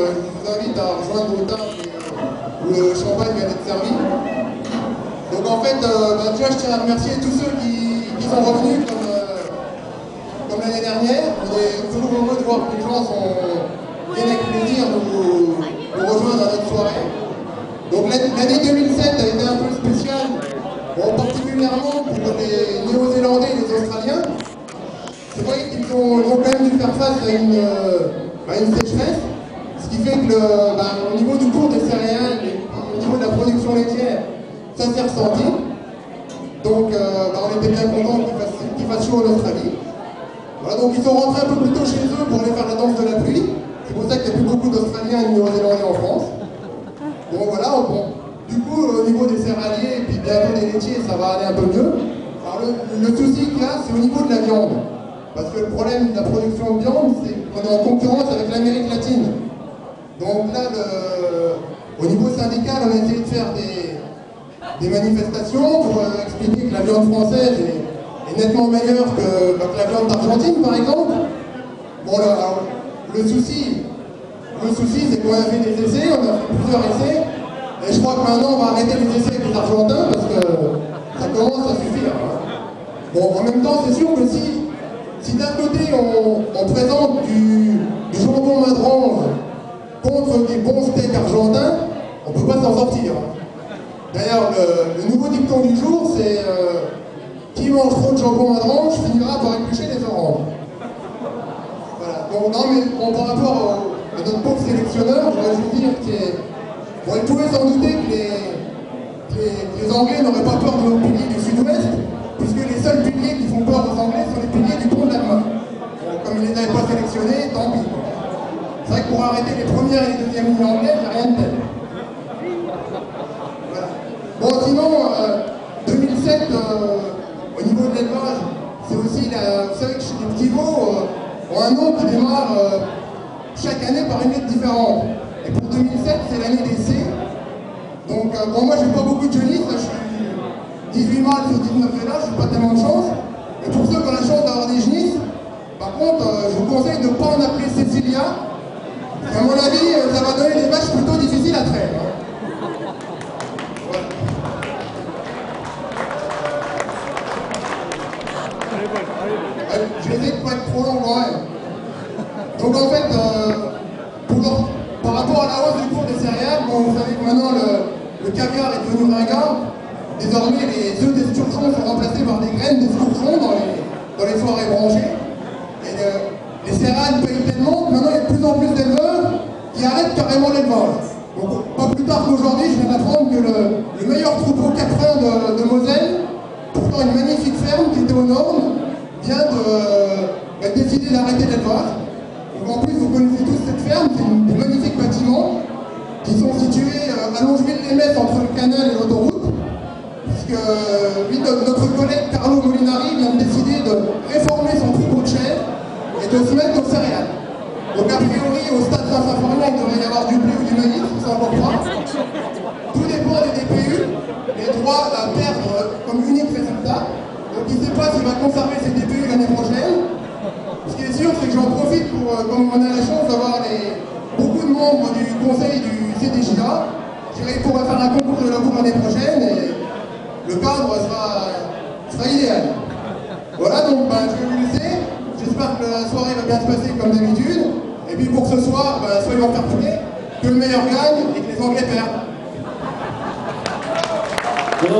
je vous invite à rejoindre vos tables où le champagne vient d'être servi. Donc en fait, déjà je tiens à remercier tous ceux qui sont revenus comme l'année dernière. On est toujours heureux de voir que les gens viennent avec plaisir de nous rejoindre à notre soirée. Donc l'année 2007 a été un peu spéciale, bon, particulièrement pour les Néo-Zélandais et les Australiens. C'est vrai qu'ils ont quand même dû faire face à une sécheresse, ce qui fait que au niveau du cours des céréales et au niveau de la production laitière, ça s'est ressenti. Donc on était bien contents qu'il fasse chaud en Australie. Voilà, donc ils sont rentrés un peu plus tôt chez eux pour aller faire la danse de la pluie. C'est pour ça qu'il n'y a plus beaucoup d'Australiens et de Néo-Zélandais en France. Donc voilà, du coup au niveau des céréaliers et puis bientôt des laitiers, ça va aller un peu mieux. Alors le souci qu'il y a, c'est au niveau de la viande. Parce que le problème de la production de viande, c'est qu'on est en concurrence avec l'Amérique latine. Donc là, au niveau syndical, on a essayé de faire des manifestations pour expliquer que la viande française est nettement meilleure que la viande d'Argentine, par exemple. Bon, alors, le souci, c'est qu'on a fait des essais, on a fait plusieurs essais, et je crois que maintenant, on va arrêter les essais avec les Argentins, parce que ça commence à suffire. Bon, en même temps, c'est sûr que si d'un côté on présente du jambon madrange contre des bons steaks argentins, on ne peut pas s'en sortir. D'ailleurs, le nouveau dicton du jour, c'est qui mange trop de jambon madrange finira par éplucher des oranges. Voilà. Donc, non, mais par rapport à notre pauvre sélectionneur, je voudrais juste dire qu'il pouvait s'en douter que les Anglais n'auraient pas peur de nos piliers du sud-ouest, puisque les seuls piliers qui font peur aux Anglais sont les piliers du pont de la Main. Bon, comme ils ne les avaient pas sélectionnés, tant pis. C'est vrai que pour arrêter les premières et les deuxièmes lignes anglaises, il n'y a rien de tel. Voilà. Bon, sinon, 2007, au niveau de l'élevage, c'est aussi, vous savez que chez les petits veaux, ont un nom qui démarre chaque année par une lettre différente. Et pour 2007, c'est l'année des C. Donc, bon, moi, j'ai pas beaucoup de jeunistes, là, je suis 18 mâles sur 19 vélages, j'ai pas tellement de chance. Et pour ceux qui ont la chance d'avoir des genisses, par contre, je vous conseille de ne pas en appeler Cécilia. À mon avis, ça va donner des vaches plutôt difficiles à traire. Voilà. Je vais essayer de ne pas être trop long quand même. Donc en fait, par rapport à la hausse du cours des céréales, bon, vous savez que maintenant le caviar est devenu ringard. Désormais, les œufs d'esturgeon sont remplacés par des graines d'esturgeon dans les forêts branchées. Et les céréales payent tellement que maintenant il y a de plus en plus d'éleveurs qui arrêtent carrément l'élevage. Donc, pas plus tard qu'aujourd'hui, je viens d'apprendre que le meilleur troupeau caprin de Moselle, pourtant une magnifique ferme qui était aux normes, vient de décider d'arrêter l'élevage. Donc en plus, vous connaissez tous cette ferme, c'est des magnifiques bâtiments qui sont situés à Longeville-les-Metz entre le canal et l'autoroute. Puisque notre collègue Carlo Molinari vient de décider de réformer son troupeau de chèvres et de se mettre aux céréales. Donc a priori, au stade Saint-Symphorien, il devrait y avoir du blé ou du maïs, ça encore pas. Tout dépend des DPU, les droits à perdre comme unique résultat. Donc il ne sait pas s'il va conserver ses DPU l'année prochaine. Ce qui est sûr, c'est que j'en profite pour, comme on a la chance d'avoir beaucoup de membres du conseil du CDJA, je dirais qu'il pourra faire un concours de labour l'année prochaine et le cadre sera idéal. Voilà, donc je vais vous laisser. J'espère que la soirée va bien se passer comme d'habitude. Et puis pour ce soir, soyons fair play, que le meilleur gagne et que les Anglais perdent.